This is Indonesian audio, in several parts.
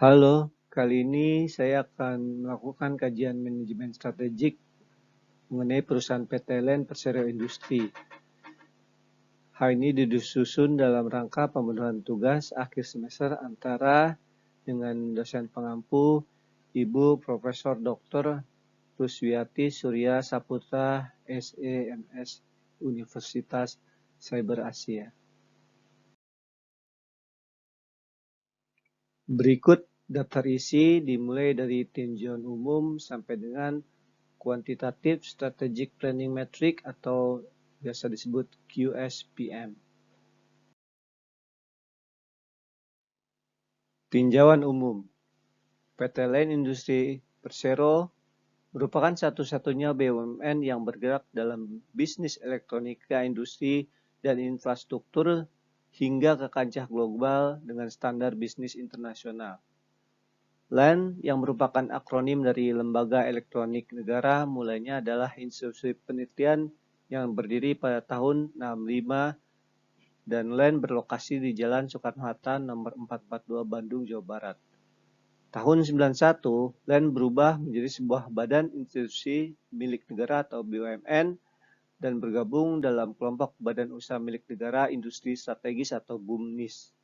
Halo, kali ini saya akan melakukan kajian manajemen strategik mengenai perusahaan PT LEN Persero Industri. Hal ini disusun dalam rangka pemenuhan tugas akhir semester antara dengan dosen pengampu Ibu Profesor Dr. Ruswiati Surya Saputra, SEMS, Universitas Cyber Asia. Berikut daftar isi dimulai dari tinjauan umum sampai dengan Quantitative Strategic Planning Metric atau biasa disebut QSPM. Tinjauan umum. PT LEN Industri Persero merupakan satu-satunya BUMN yang bergerak dalam bisnis elektronika industri dan infrastruktur hingga ke kancah global dengan standar bisnis internasional. LEN yang merupakan akronim dari Lembaga Elektronik Negara mulainya adalah institusi penelitian yang berdiri pada tahun 65 dan LEN berlokasi di Jalan Soekarno-Hatta nomor 442 Bandung, Jawa Barat. Tahun 91, LEN berubah menjadi sebuah badan institusi milik negara atau BUMN dan bergabung dalam kelompok Badan Usaha Milik Negara Industri Strategis atau BUMNIS.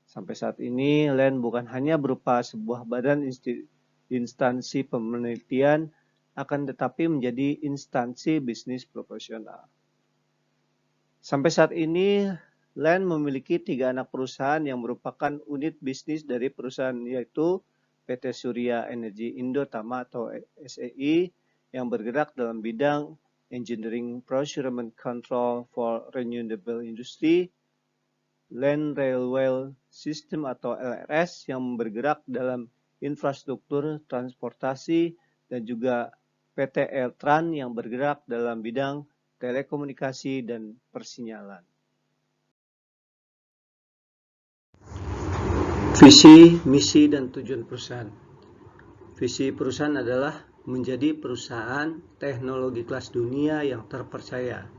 Sampai saat ini, LEN bukan hanya berupa sebuah badan instansi penelitian, akan tetapi menjadi instansi bisnis profesional. Sampai saat ini, LEN memiliki 3 anak perusahaan yang merupakan unit bisnis dari perusahaan, yaitu PT Surya Energy Indo Tama atau SEI yang bergerak dalam bidang Engineering Procurement Control for Renewable Industry, LEN Railway System atau LRS yang bergerak dalam infrastruktur transportasi, dan juga PT Eltran yang bergerak dalam bidang telekomunikasi dan persinyalan. Visi, misi, dan tujuan perusahaan. Visi perusahaan adalah menjadi perusahaan teknologi kelas dunia yang terpercaya.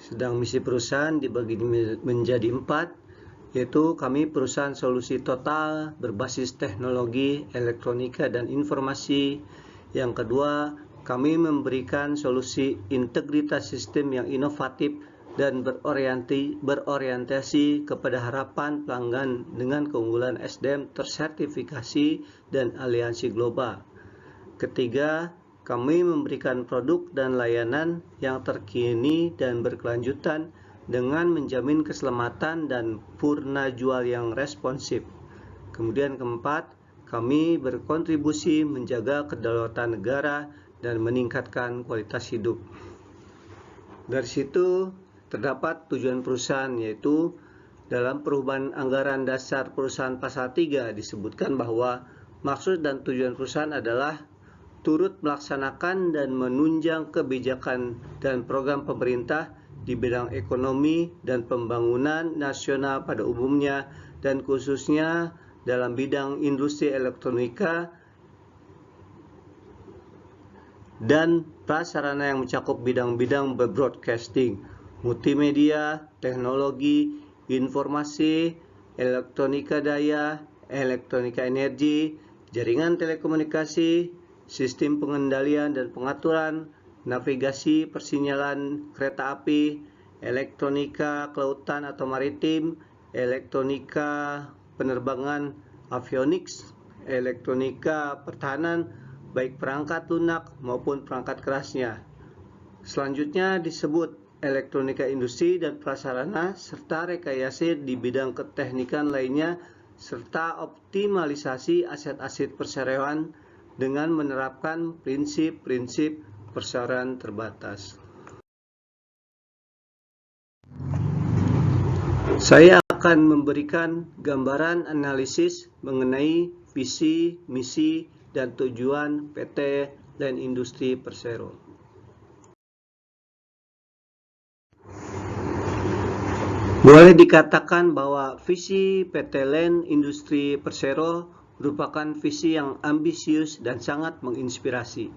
Sedang misi perusahaan dibagi menjadi 4, yaitu kami perusahaan solusi total berbasis teknologi, elektronika, dan informasi. Yang kedua, kami memberikan solusi integritas sistem yang inovatif dan berorientasi kepada harapan pelanggan dengan keunggulan SDM tersertifikasi dan aliansi global. Ketiga, kami memberikan produk dan layanan yang terkini dan berkelanjutan dengan menjamin keselamatan dan purna jual yang responsif. Kemudian keempat, kami berkontribusi menjaga kedaulatan negara dan meningkatkan kualitas hidup. Dari situ terdapat tujuan perusahaan, yaitu dalam perubahan anggaran dasar perusahaan pasal 3 disebutkan bahwa maksud dan tujuan perusahaan adalah turut melaksanakan dan menunjang kebijakan dan program pemerintah di bidang ekonomi dan pembangunan nasional pada umumnya dan khususnya dalam bidang industri elektronika dan prasarana yang mencakup bidang-bidang broadcasting, multimedia, teknologi, informasi, elektronika daya, elektronika energi, jaringan telekomunikasi, sistem pengendalian dan pengaturan, navigasi persinyalan kereta api, elektronika kelautan atau maritim, elektronika penerbangan avionics, elektronika pertahanan, baik perangkat lunak maupun perangkat kerasnya. Selanjutnya disebut elektronika industri dan prasarana serta rekayasa di bidang keteknikan lainnya serta optimalisasi aset-aset perseroan dengan menerapkan prinsip-prinsip perseroan terbatas. Saya akan memberikan gambaran analisis mengenai visi, misi, dan tujuan PT LEN Industri Persero. Boleh dikatakan bahwa visi PT LEN Industri Persero merupakan visi yang ambisius dan sangat menginspirasi.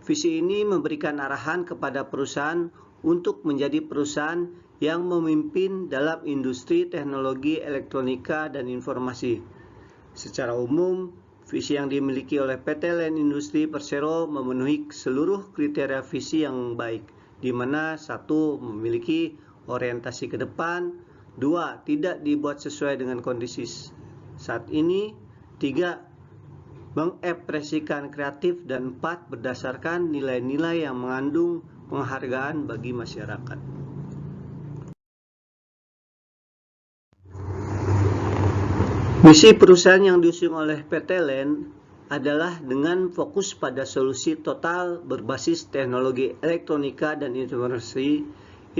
Visi ini memberikan arahan kepada perusahaan untuk menjadi perusahaan yang memimpin dalam industri teknologi elektronika dan informasi. Secara umum, visi yang dimiliki oleh PT LAN Industri Persero memenuhi seluruh kriteria visi yang baik, di mana 1. Memiliki orientasi ke depan, 2. Tidak dibuat sesuai dengan kondisi saat ini, 3. Mengekspresikan kreatif, dan 4. Berdasarkan nilai-nilai yang mengandung penghargaan bagi masyarakat. Misi perusahaan yang diusung oleh PT LAN adalah dengan fokus pada solusi total berbasis teknologi elektronika dan informasi,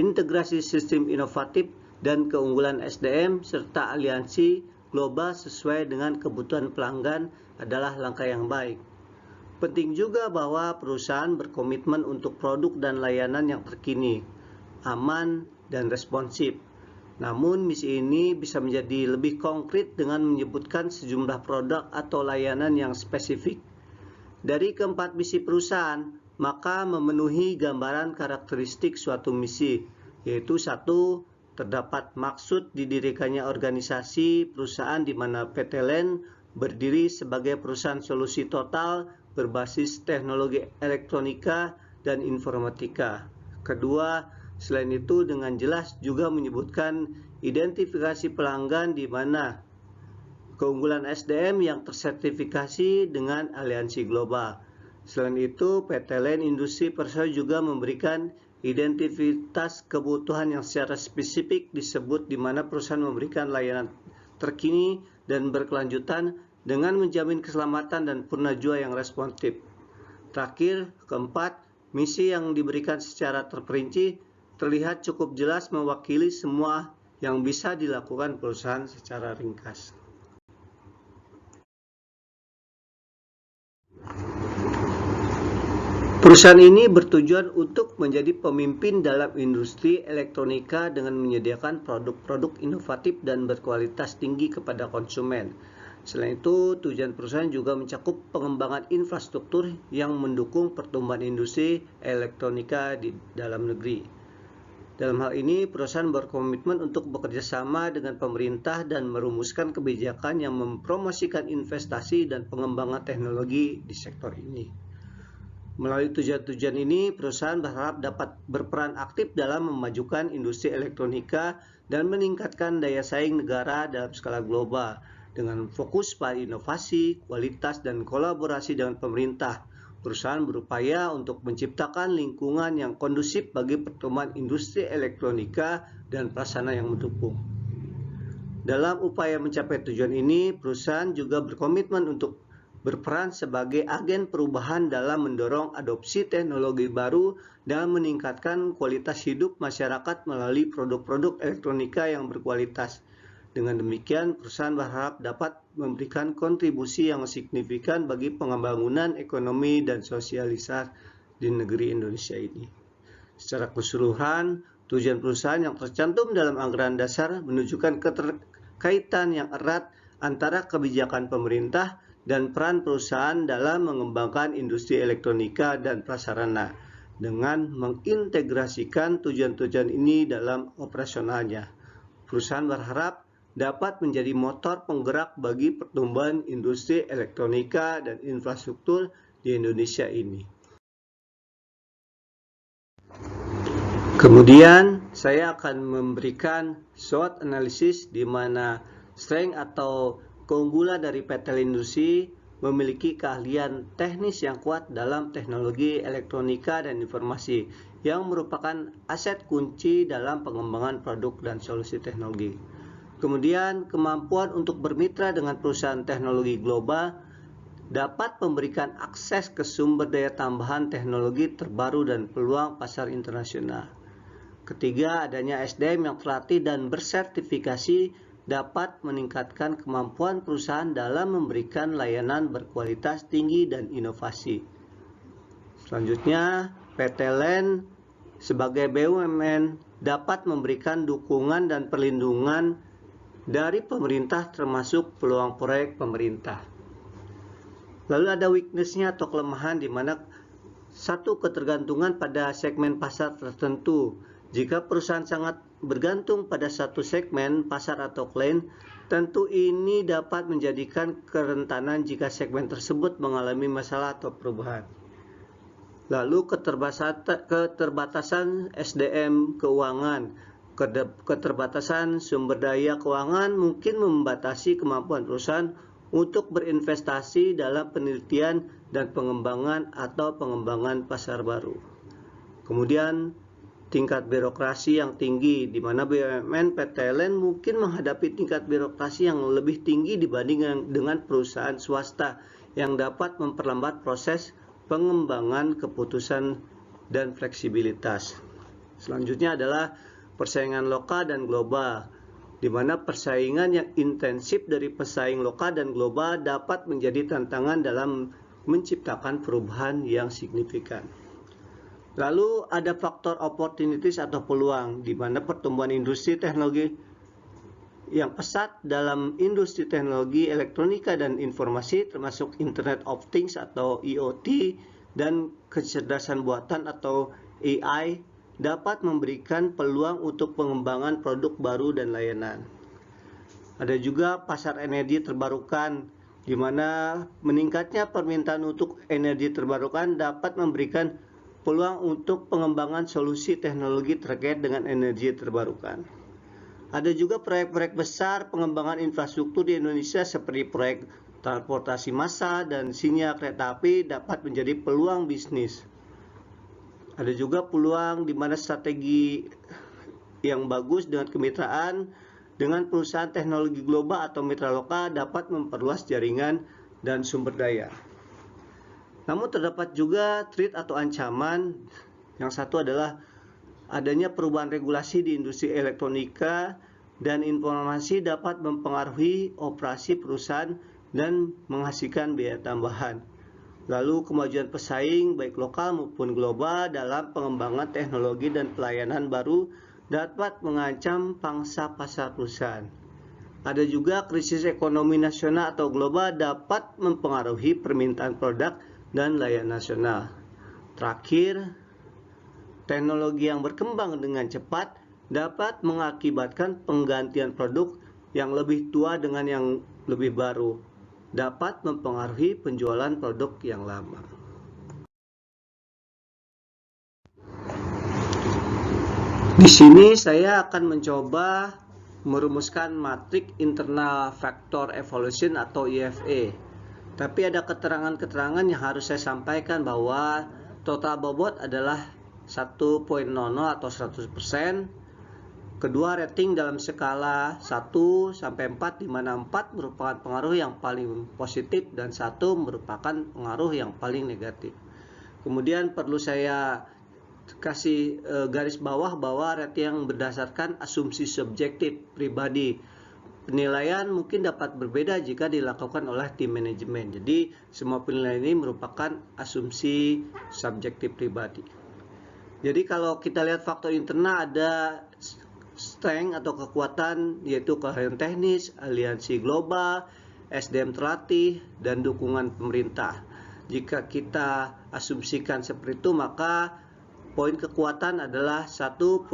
integrasi sistem inovatif, dan keunggulan SDM, serta aliansi global sesuai dengan kebutuhan pelanggan adalah langkah yang baik. Penting juga bahwa perusahaan berkomitmen untuk produk dan layanan yang terkini, aman, dan responsif. Namun, misi ini bisa menjadi lebih konkret dengan menyebutkan sejumlah produk atau layanan yang spesifik. Dari keempat misi perusahaan, maka memenuhi gambaran karakteristik suatu misi, yaitu 1. Terdapat maksud didirikannya organisasi perusahaan di mana PT LAN berdiri sebagai perusahaan solusi total berbasis teknologi elektronika dan informatika. Kedua, selain itu dengan jelas juga menyebutkan identifikasi pelanggan di mana keunggulan SDM yang tersertifikasi dengan aliansi global. Selain itu, PT LAN Industri Persero juga memberikan identitas kebutuhan yang secara spesifik disebut di mana perusahaan memberikan layanan terkini dan berkelanjutan dengan menjamin keselamatan dan purnajua yang responsif. Terakhir, keempat, misi yang diberikan secara terperinci terlihat cukup jelas mewakili semua yang bisa dilakukan perusahaan secara ringkas. Perusahaan ini bertujuan untuk menjadi pemimpin dalam industri elektronika dengan menyediakan produk-produk inovatif dan berkualitas tinggi kepada konsumen. Selain itu, tujuan perusahaan juga mencakup pengembangan infrastruktur yang mendukung pertumbuhan industri elektronika di dalam negeri. Dalam hal ini, perusahaan berkomitmen untuk bekerja sama dengan pemerintah dan merumuskan kebijakan yang mempromosikan investasi dan pengembangan teknologi di sektor ini. Melalui tujuan-tujuan ini, perusahaan berharap dapat berperan aktif dalam memajukan industri elektronika dan meningkatkan daya saing negara dalam skala global dengan fokus pada inovasi, kualitas, dan kolaborasi dengan pemerintah. Perusahaan berupaya untuk menciptakan lingkungan yang kondusif bagi pertumbuhan industri elektronika dan prasarana yang mendukung. Dalam upaya mencapai tujuan ini, perusahaan juga berkomitmen untuk berperan sebagai agen perubahan dalam mendorong adopsi teknologi baru dan meningkatkan kualitas hidup masyarakat melalui produk-produk elektronika yang berkualitas. Dengan demikian, perusahaan berharap dapat memberikan kontribusi yang signifikan bagi pembangunan ekonomi dan sosialisasi di negeri Indonesia ini. Secara keseluruhan, tujuan perusahaan yang tercantum dalam anggaran dasar menunjukkan keterkaitan yang erat antara kebijakan pemerintah dan peran perusahaan dalam mengembangkan industri elektronika dan prasarana dengan mengintegrasikan tujuan-tujuan ini dalam operasionalnya. Perusahaan berharap dapat menjadi motor penggerak bagi pertumbuhan industri elektronika dan infrastruktur di Indonesia ini. Kemudian saya akan memberikan SWOT analisis di mana strength atau keunggulan dari PT LAN Industri memiliki keahlian teknis yang kuat dalam teknologi elektronika dan informasi yang merupakan aset kunci dalam pengembangan produk dan solusi teknologi. Kemudian, kemampuan untuk bermitra dengan perusahaan teknologi global dapat memberikan akses ke sumber daya tambahan teknologi terbaru dan peluang pasar internasional. Ketiga, adanya SDM yang terlatih dan bersertifikasi dapat meningkatkan kemampuan perusahaan dalam memberikan layanan berkualitas tinggi dan inovasi. Selanjutnya, PT LAN sebagai BUMN dapat memberikan dukungan dan perlindungan dari pemerintah termasuk peluang proyek pemerintah. Lalu ada weakness-nya atau kelemahan di mana satu ketergantungan pada segmen pasar tertentu. Jika perusahaan sangat bergantung pada satu segmen pasar atau klien, tentu ini dapat menjadikan kerentanan jika segmen tersebut mengalami masalah atau perubahan. Lalu keterbatasan SDM keuangan, keterbatasan sumber daya keuangan mungkin membatasi kemampuan perusahaan untuk berinvestasi dalam penelitian dan pengembangan atau pengembangan pasar baru. Kemudian tingkat birokrasi yang tinggi, di mana BUMN PTLN mungkin menghadapi tingkat birokrasi yang lebih tinggi dibanding dengan perusahaan swasta yang dapat memperlambat proses pengembangan keputusan dan fleksibilitas. Selanjutnya adalah persaingan lokal dan global, di mana persaingan yang intensif dari pesaing lokal dan global dapat menjadi tantangan dalam menciptakan perubahan yang signifikan. Lalu ada faktor opportunities atau peluang, di mana pertumbuhan industri teknologi yang pesat dalam industri teknologi elektronika dan informasi termasuk Internet of Things atau IoT dan kecerdasan buatan atau AI dapat memberikan peluang untuk pengembangan produk baru dan layanan. Ada juga pasar energi terbarukan, di mana meningkatnya permintaan untuk energi terbarukan dapat memberikan peluang untuk pengembangan solusi teknologi terkait dengan energi terbarukan. Ada juga proyek-proyek besar pengembangan infrastruktur di Indonesia seperti proyek transportasi massal dan sinyal kereta api dapat menjadi peluang bisnis. Ada juga peluang di mana strategi yang bagus dengan kemitraan dengan perusahaan teknologi global atau mitra lokal dapat memperluas jaringan dan sumber daya. Namun terdapat juga threat atau ancaman. Yang satu adalah adanya perubahan regulasi di industri elektronika dan informasi dapat mempengaruhi operasi perusahaan dan menghasilkan biaya tambahan. Lalu kemajuan pesaing baik lokal maupun global dalam pengembangan teknologi dan pelayanan baru dapat mengancam pangsa pasar perusahaan. Ada juga krisis ekonomi nasional atau global dapat mempengaruhi permintaan produk dan layanan nasional. Terakhir, teknologi yang berkembang dengan cepat dapat mengakibatkan penggantian produk yang lebih tua dengan yang lebih baru, dapat mempengaruhi penjualan produk yang lama. Di sini saya akan mencoba merumuskan matrik internal factor evaluation atau IFE. Tapi ada keterangan-keterangan yang harus saya sampaikan bahwa total bobot adalah 1.00 atau 100%. Kedua, rating dalam skala 1 sampai 4, di mana 4 merupakan pengaruh yang paling positif dan 1 merupakan pengaruh yang paling negatif. Kemudian perlu saya kasih garis bawah bahwa rating yang berdasarkan asumsi subjektif pribadi. Penilaian mungkin dapat berbeda jika dilakukan oleh tim manajemen. Jadi semua penilaian ini merupakan asumsi subjektif pribadi. Jadi kalau kita lihat faktor internal ada strength atau kekuatan, yaitu keahlian teknis, aliansi global, SDM terlatih, dan dukungan pemerintah. Jika kita asumsikan seperti itu, maka poin kekuatan adalah 1.6.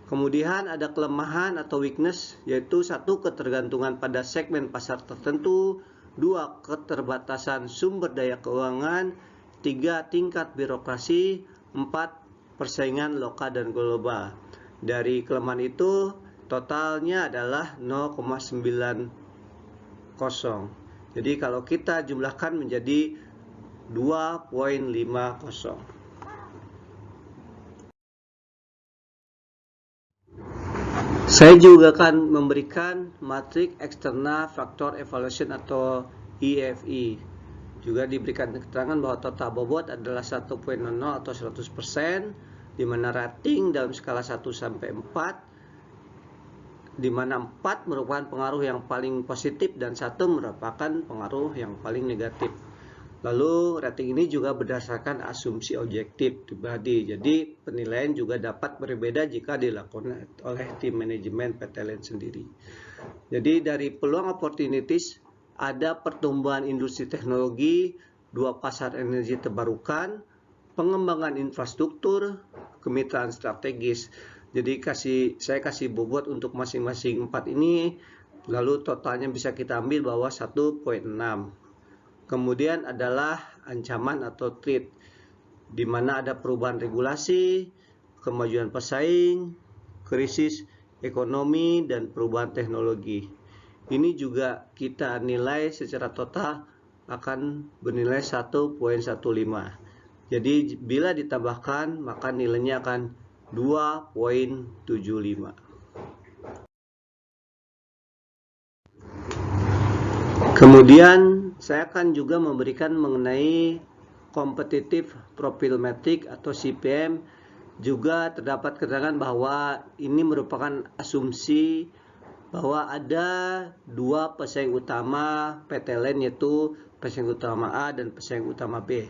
Kemudian ada kelemahan atau weakness, yaitu 1. Ketergantungan pada segmen pasar tertentu, 2. Keterbatasan sumber daya keuangan, 3. Tingkat birokrasi, 4. Persaingan lokal dan global. Dari kelemahan itu totalnya adalah 0,90. Jadi kalau kita jumlahkan menjadi 2.50. Saya juga akan memberikan matrik external factor evaluation atau EFE. Juga diberikan keterangan bahwa total bobot adalah 1.00 atau 100%, di mana rating dalam skala 1 sampai 4, di mana 4 merupakan pengaruh yang paling positif dan 1 merupakan pengaruh yang paling negatif. Lalu rating ini juga berdasarkan asumsi objektif pribadi. Jadi penilaian juga dapat berbeda jika dilakukan oleh tim manajemen PTLN sendiri. Jadi dari peluang opportunities ada pertumbuhan industri teknologi, 2 pasar energi terbarukan, pengembangan infrastruktur, kemitraan strategis. Jadi saya kasih bobot untuk masing-masing 4 ini, lalu totalnya bisa kita ambil bahwa 1,6. Kemudian adalah ancaman atau threat, di mana ada perubahan regulasi, kemajuan pesaing, krisis ekonomi, dan perubahan teknologi. Ini juga kita nilai secara total akan bernilai 1,15. Jadi bila ditambahkan maka nilainya akan 2,75. Kemudian saya akan juga memberikan mengenai competitive profile metric atau CPM. Juga terdapat keterangan bahwa ini merupakan asumsi bahwa ada dua pesaing utama PTLN, yaitu pesaing utama A dan pesaing utama B.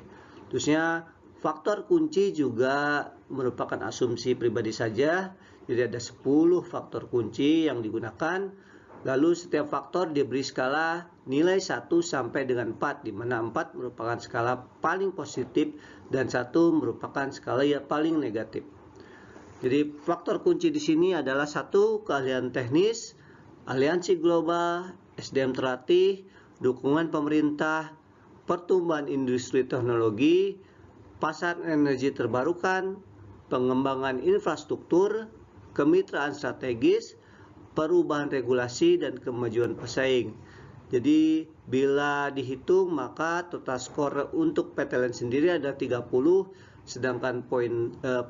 Terusnya faktor kunci juga merupakan asumsi pribadi saja, jadi ada 10 faktor kunci yang digunakan. Lalu setiap faktor diberi skala nilai 1 sampai dengan 4, di mana 4 merupakan skala paling positif dan 1 merupakan skala yang paling negatif. Jadi faktor kunci di sini adalah 1, keahlian teknis, aliansi global, SDM terlatih, dukungan pemerintah, pertumbuhan industri teknologi, pasar energi terbarukan, pengembangan infrastruktur, kemitraan strategis, perubahan regulasi, dan kemajuan pesaing. Jadi bila dihitung maka total skor untuk PTLN sendiri ada 30, sedangkan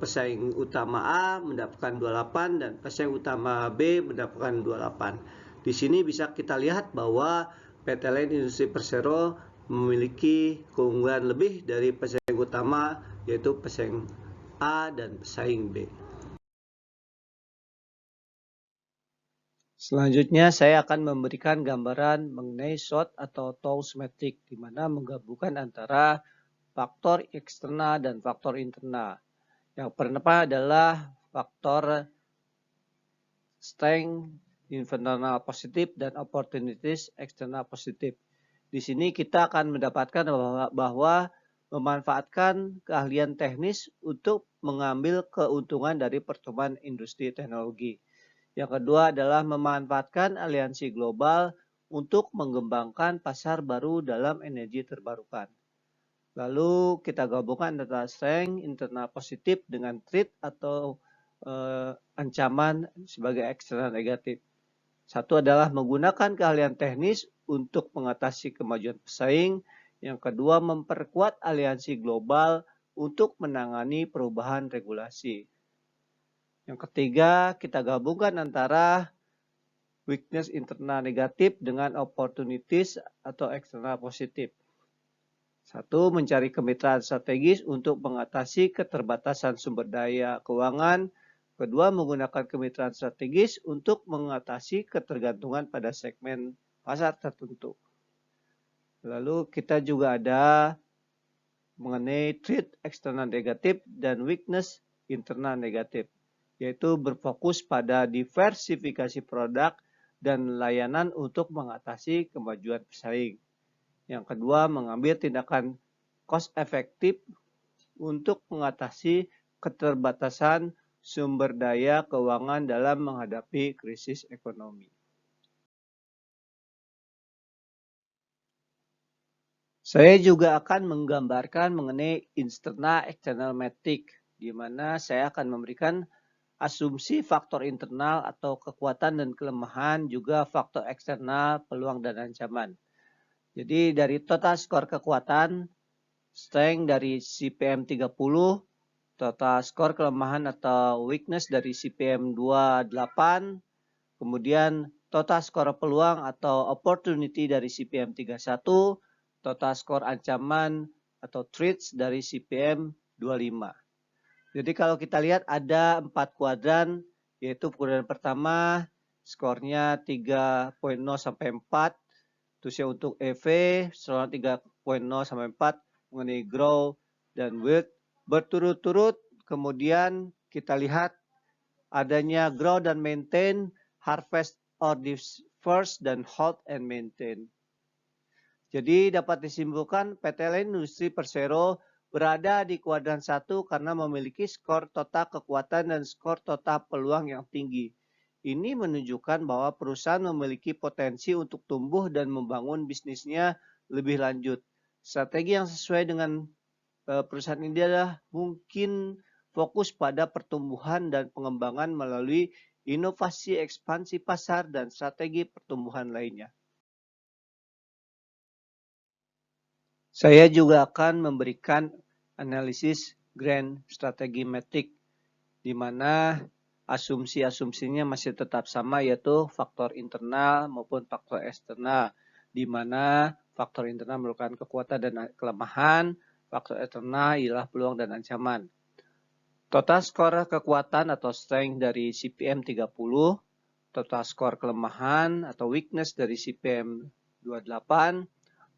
pesaing utama A mendapatkan 28 dan pesaing utama B mendapatkan 28. Di sini bisa kita lihat bahwa PTLN Industri Persero memiliki keunggulan lebih dari pesaing utama, yaitu pesaing A dan pesaing B. Selanjutnya saya akan memberikan gambaran mengenai SWOT atau TOWS metric, di mana menggabungkan antara faktor eksternal dan faktor internal. Yang pertama adalah faktor strength internal positif dan opportunities external positif. Di sini kita akan mendapatkan bahwa memanfaatkan keahlian teknis untuk mengambil keuntungan dari pertumbuhan industri teknologi. Yang kedua adalah memanfaatkan aliansi global untuk mengembangkan pasar baru dalam energi terbarukan. Lalu kita gabungkan antara strength internal positif dengan threat atau ancaman sebagai eksternal negatif. Satu adalah menggunakan keahlian teknis untuk mengatasi kemajuan pesaing. Yang kedua, memperkuat aliansi global untuk menangani perubahan regulasi. Yang ketiga, kita gabungkan antara weakness internal negatif dengan opportunities atau eksternal positif. Satu, mencari kemitraan strategis untuk mengatasi keterbatasan sumber daya keuangan. Kedua, menggunakan kemitraan strategis untuk mengatasi ketergantungan pada segmen pasar tertentu. Lalu kita juga ada mengenai threat eksternal negatif dan weakness internal negatif, yaitu berfokus pada diversifikasi produk dan layanan untuk mengatasi kemajuan pesaing. Yang kedua, mengambil tindakan cost efektif untuk mengatasi keterbatasan sumber daya keuangan dalam menghadapi krisis ekonomi. Saya juga akan menggambarkan mengenai internal external metric, di mana saya akan memberikan asumsi faktor internal atau kekuatan dan kelemahan, juga faktor eksternal, peluang dan ancaman. Jadi dari total skor kekuatan, strength dari CPM 30, total skor kelemahan atau weakness dari CPM 28, kemudian total skor peluang atau opportunity dari CPM 31, total skor ancaman atau threats dari CPM 25. Jadi kalau kita lihat ada 4 kuadran, yaitu kuadran pertama skornya 3.0 sampai 4. Terus ya untuk EV selama 3.0 sampai 4 mengenai grow dan width berturut-turut. Kemudian kita lihat adanya grow dan maintain, harvest or disperse, dan hold and maintain. Jadi dapat disimpulkan PTLN Industri Persero berada di kuadran 1 karena memiliki skor total kekuatan dan skor total peluang yang tinggi. Ini menunjukkan bahwa perusahaan memiliki potensi untuk tumbuh dan membangun bisnisnya lebih lanjut. Strategi yang sesuai dengan perusahaan ini adalah mungkin fokus pada pertumbuhan dan pengembangan melalui inovasi, ekspansi pasar, dan strategi pertumbuhan lainnya. Saya juga akan memberikan analisis grand strategi metrik, di mana asumsi-asumsinya masih tetap sama, yaitu faktor internal maupun faktor eksternal, di mana faktor internal merupakan kekuatan dan kelemahan, faktor eksternal ialah peluang dan ancaman. Total skor kekuatan atau strength dari CPM 30, total skor kelemahan atau weakness dari CPM 28,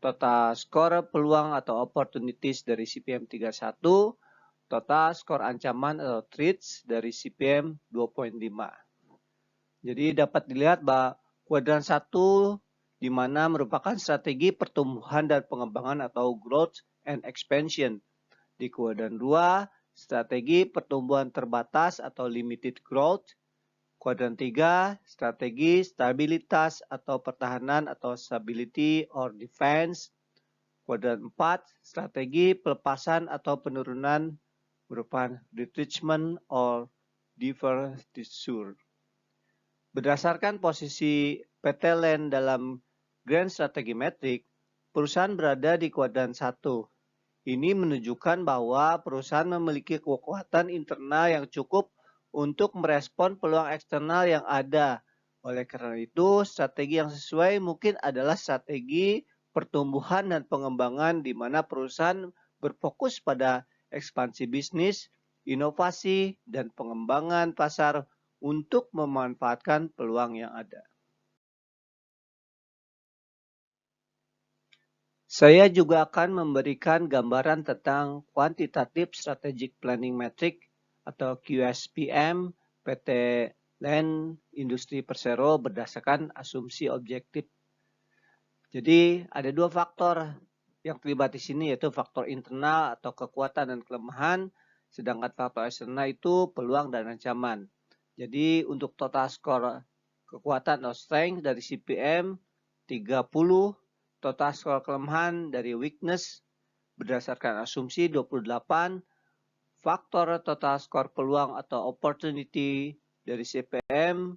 total skor peluang atau opportunities dari CPM 31, total skor ancaman atau threats dari CPM 2.5. Jadi dapat dilihat bahwa kuadran 1 di mana merupakan strategi pertumbuhan dan pengembangan atau growth and expansion. Di kuadran 2, strategi pertumbuhan terbatas atau limited growth. Kuadran 3, strategi stabilitas atau pertahanan atau stability or defense. Kuadran 4, strategi pelepasan atau penurunan merupakan retrenchment or divestiture. Berdasarkan posisi PT LAN dalam Grand Strategy Metric, perusahaan berada di kuadran 1. Ini menunjukkan bahwa perusahaan memiliki kekuatan internal yang cukup untuk merespon peluang eksternal yang ada. Oleh karena itu, strategi yang sesuai mungkin adalah strategi pertumbuhan dan pengembangan di mana perusahaan berfokus pada ekspansi bisnis, inovasi, dan pengembangan pasar untuk memanfaatkan peluang yang ada. Saya juga akan memberikan gambaran tentang Quantitative Strategic Planning Metric atau QSPM PT LAN Industri Persero berdasarkan asumsi objektif. Jadi ada dua faktor yang terlibat di sini, yaitu faktor internal atau kekuatan dan kelemahan, sedangkan faktor eksternal itu peluang dan ancaman. Jadi untuk total skor kekuatan atau strength dari CPM 30, total skor kelemahan dari weakness berdasarkan asumsi 28, faktor total skor peluang atau opportunity dari CPM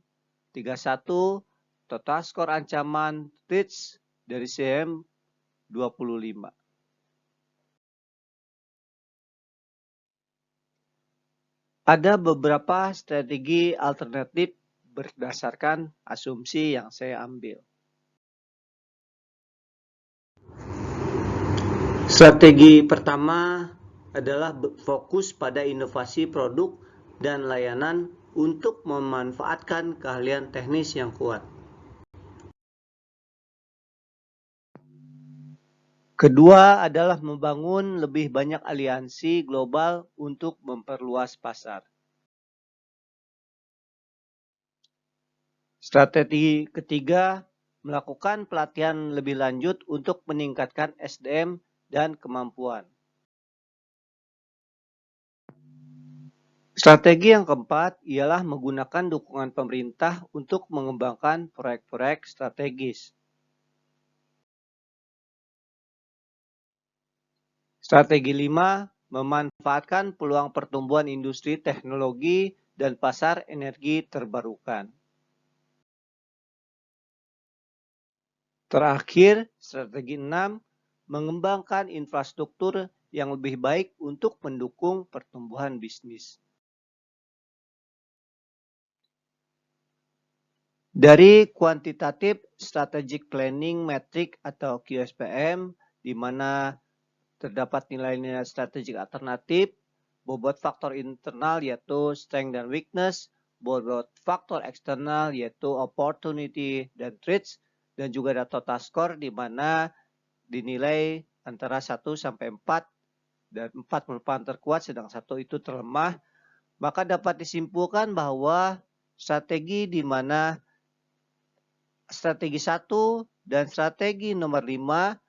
31, total skor ancaman threats dari CPM 25. Ada beberapa strategi alternatif berdasarkan asumsi yang saya ambil. Strategi pertama adalah fokus pada inovasi produk dan layanan untuk memanfaatkan keahlian teknis yang kuat. Kedua adalah membangun lebih banyak aliansi global untuk memperluas pasar. Strategi ketiga, melakukan pelatihan lebih lanjut untuk meningkatkan SDM dan kemampuan. Strategi yang keempat ialah menggunakan dukungan pemerintah untuk mengembangkan proyek-proyek strategis. Strategi 5, memanfaatkan peluang pertumbuhan industri teknologi dan pasar energi terbarukan. Terakhir, strategi 6, mengembangkan infrastruktur yang lebih baik untuk mendukung pertumbuhan bisnis. Dari Quantitative Strategic Planning Metric atau QSPM, di mana terdapat nilai-nilai strategik alternatif, bobot faktor internal yaitu strength dan weakness, bobot faktor eksternal yaitu opportunity dan threats, dan juga ada total score di mana dinilai antara 1 sampai 4 dan 4 merupakan terkuat sedang 1 itu terlemah, maka dapat disimpulkan bahwa strategi di mana strategi 1 dan strategi nomor 5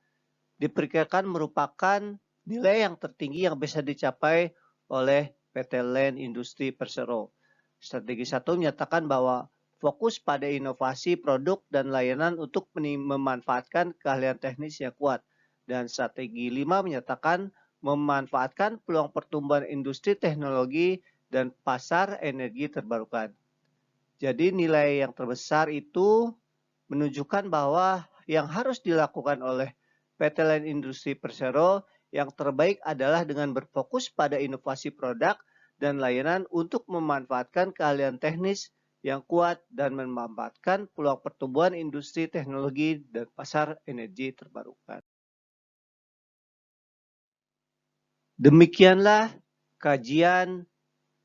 diperkirakan merupakan nilai yang tertinggi yang bisa dicapai oleh PT Land Industri Persero. Strategi 1 menyatakan bahwa fokus pada inovasi produk dan layanan untuk memanfaatkan keahlian teknis yang kuat. Dan strategi 5 menyatakan memanfaatkan peluang pertumbuhan industri teknologi dan pasar energi terbarukan. Jadi nilai yang terbesar itu menunjukkan bahwa yang harus dilakukan oleh PT Land Industri Persero yang terbaik adalah dengan berfokus pada inovasi produk dan layanan untuk memanfaatkan keahlian teknis yang kuat dan memanfaatkan peluang pertumbuhan industri teknologi dan pasar energi terbarukan. Demikianlah kajian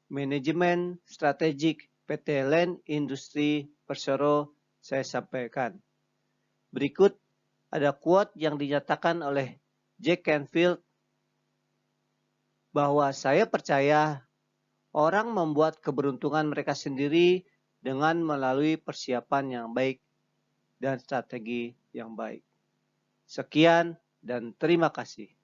manajemen strategik PT Land Industri Persero saya sampaikan. Berikut ada quote yang dinyatakan oleh Jack Canfield bahwa saya percaya orang membuat keberuntungan mereka sendiri dengan melalui persiapan yang baik dan strategi yang baik. Sekian dan terima kasih.